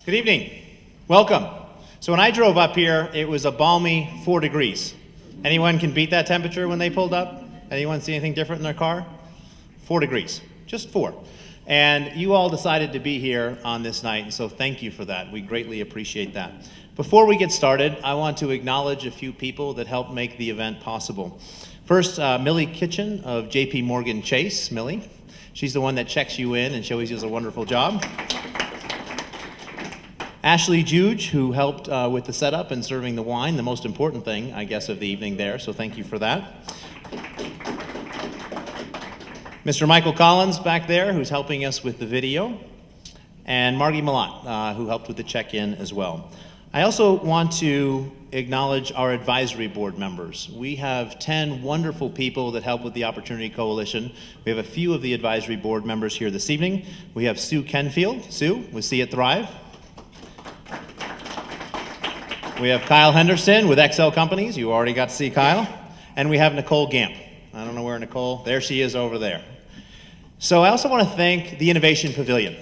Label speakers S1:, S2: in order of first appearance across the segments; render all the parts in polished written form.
S1: Good evening. Welcome. So when I drove up here, it was a balmy 4 degrees. Anyone can beat that temperature when they pulled up? Anyone see anything different in their car? 4 degrees, just 4. And you all decided to be here on this night, and so thank you for that. We greatly appreciate that. Before we get started, I want to acknowledge a few people that helped make the event possible. First, Millie Kitchen of JP Morgan Chase. Millie, she's the one that checks you in, and she always does a wonderful job. Ashley Juge, who helped with the setup and serving the wine, the most important thing, I guess, of the evening there, so thank you for that. Mr. Michael Collins back there, who's helping us with the video, and Margie Malott, who helped with the check-in as well. I also want to acknowledge our advisory board members. We have 10 wonderful people that help with the Opportunity Coalition. We have a few of the advisory board members here this evening. We have Sue Kenfield. Sue, with See It Thrive. We have Kyle Henderson with Excel Companies. You already got to see Kyle. And we have Nicole Gamp. I don't know where Nicole, there she is over there. So I also want to thank the Innovation Pavilion.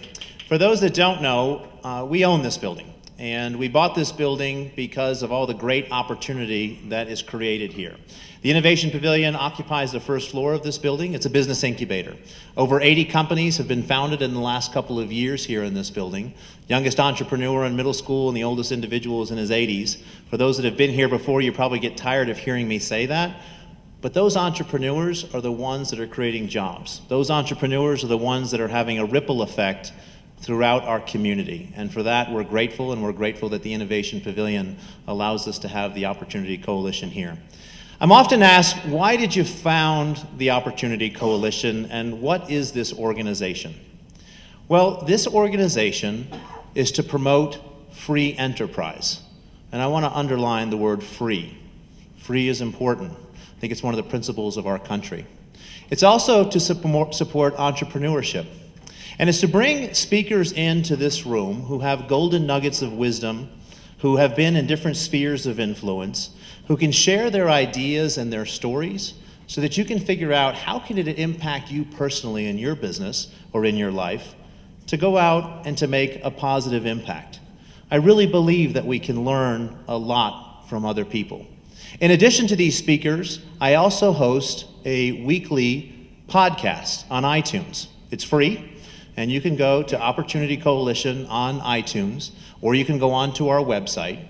S1: For those that don't know, we own this building. And we bought this building because of all the great opportunity that is created here. The Innovation Pavilion occupies the first floor of this building. It's a business incubator. Over 80 companies have been founded in the last couple of years here in this building. Youngest entrepreneur in middle school and the oldest individual is in his 80s. For those that have been here before, you probably get tired of hearing me say that. But those entrepreneurs are the ones that are creating jobs. Those entrepreneurs are the ones that are having a ripple effect throughout our community. And for that, we're grateful, and we're grateful that the Innovation Pavilion allows us to have the Opportunity Coalition here. I'm often asked, why did you found the Opportunity Coalition, and what is this organization? Well, this organization is to promote free enterprise. And I want to underline the word free. Free is important. I think it's one of the principles of our country. It's also to support entrepreneurship. And it's to bring speakers into this room who have golden nuggets of wisdom, who have been in different spheres of influence, who can share their ideas and their stories so that you can figure out how can it impact you personally in your business or in your life to go out and to make a positive impact. I really believe that we can learn a lot from other people. In addition to these speakers, I also host a weekly podcast on iTunes. It's free. And you can go to Opportunity Coalition on iTunes, or you can go onto our website.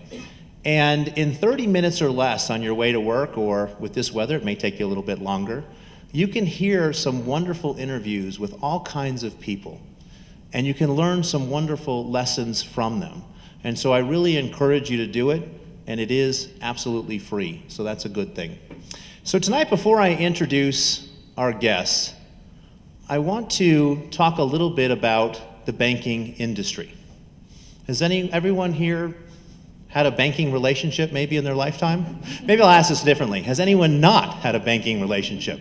S1: And in 30 minutes or less on your way to work, or with this weather, it may take you a little bit longer, you can hear some wonderful interviews with all kinds of people. And you can learn some wonderful lessons from them. And so I really encourage you to do it, and it is absolutely free. So that's a good thing. So tonight, before I introduce our guests, I want to talk a little bit about the banking industry. Has everyone here had a banking relationship maybe in their lifetime? Maybe I'll ask this differently. Has anyone not had a banking relationship?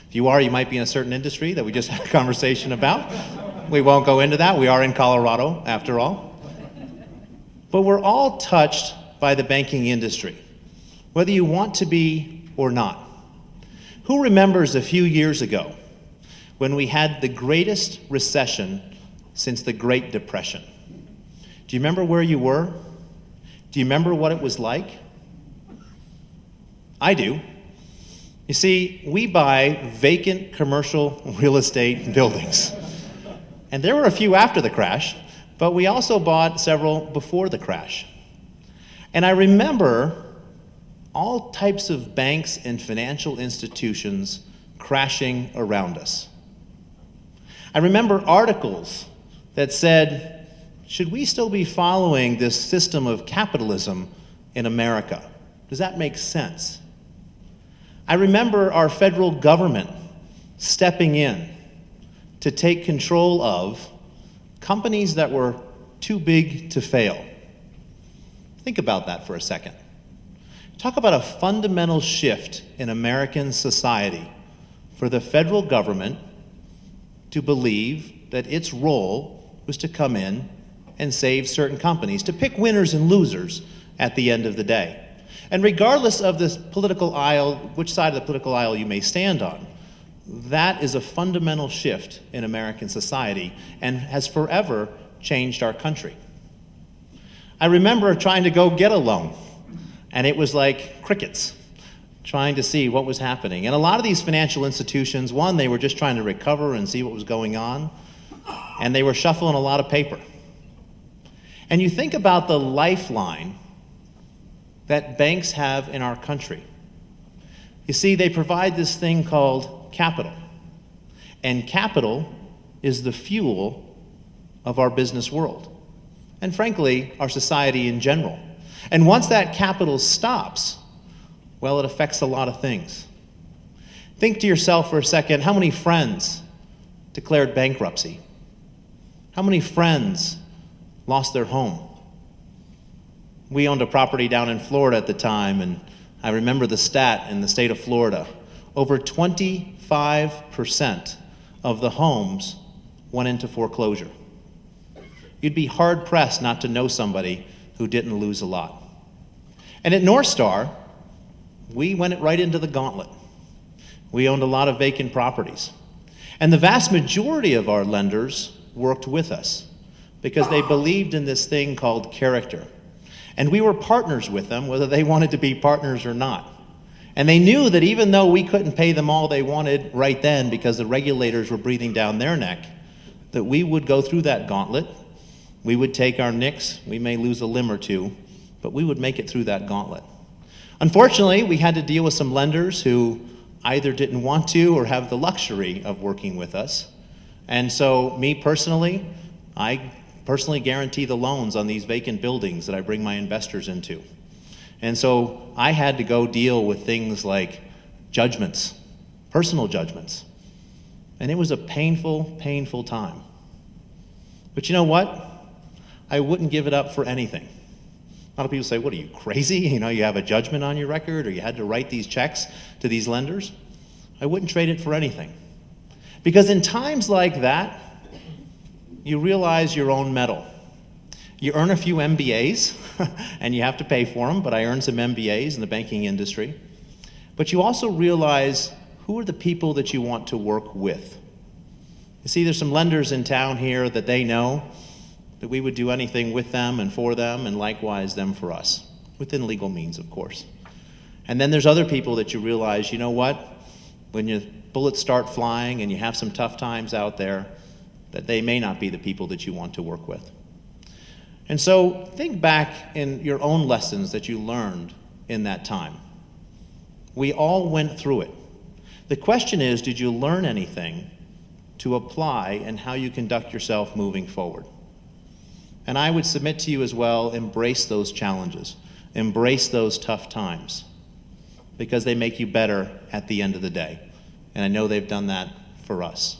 S1: If you are, you might be in a certain industry that we just had a conversation about. We won't go into that. We are in Colorado, after all. But we're all touched by the banking industry, whether you want to be or not. Who remembers a few years ago when we had the greatest recession since the Great Depression? Do you remember where you were? Do you remember what it was like? I do. You see, we buy vacant commercial real estate buildings. And there were a few after the crash, but we also bought several before the crash. And I remember all types of banks and financial institutions crashing around us. I remember articles that said, should we still be following this system of capitalism in America? Does that make sense? I remember our federal government stepping in to take control of companies that were too big to fail. Think about that for a second. Talk about a fundamental shift in American society for the federal government to believe that its role was to come in and save certain companies, to pick winners and losers at the end of the day. And regardless of this political aisle, which side of the political aisle you may stand on, that is a fundamental shift in American society and has forever changed our country. I remember trying to go get a loan, and it was like crickets, trying to see what was happening. And a lot of these financial institutions, one, they were just trying to recover and see what was going on, and they were shuffling a lot of paper. And you think about the lifeline that banks have in our country. You see, they provide this thing called capital. And capital is the fuel of our business world. And frankly, our society in general. And once that capital stops, well, it affects a lot of things. Think to yourself for a second, how many friends declared bankruptcy? How many friends lost their home? We owned a property down in Florida at the time, and I remember the stat in the state of Florida. Over 25% of the homes went into foreclosure. You'd be hard-pressed not to know somebody who didn't lose a lot. And at North Star, we went right into the gauntlet. We owned a lot of vacant properties. And the vast majority of our lenders worked with us because they believed in this thing called character. And we were partners with them, whether they wanted to be partners or not. And they knew that even though we couldn't pay them all they wanted right then because the regulators were breathing down their neck, that we would go through that gauntlet. We would take our nicks. We may lose a limb or two, but we would make it through that gauntlet. Unfortunately, we had to deal with some lenders who either didn't want to or have the luxury of working with us. And so me personally, I personally guarantee the loans on these vacant buildings that I bring my investors into. And so I had to go deal with things like judgments, personal judgments. And it was a painful, painful time. But you know what? I wouldn't give it up for anything. A lot of people say, what are you, crazy? You have a judgment on your record, or you had to write these checks to these lenders. I wouldn't trade it for anything. Because in times like that, you realize your own mettle. You earn a few MBAs, and you have to pay for them, but I earned some MBAs in the banking industry. But you also realize who are the people that you want to work with. You see, there's some lenders in town here that they know that we would do anything with them and for them, and likewise them for us, within legal means, of course. And then there's other people that you realize, you know what, when your bullets start flying and you have some tough times out there, that they may not be the people that you want to work with. And so think back in your own lessons that you learned in that time. We all went through it. The question is, did you learn anything to apply in how you conduct yourself moving forward? And I would submit to you as well, embrace those challenges. Embrace those tough times, because they make you better at the end of the day. And I know they've done that for us.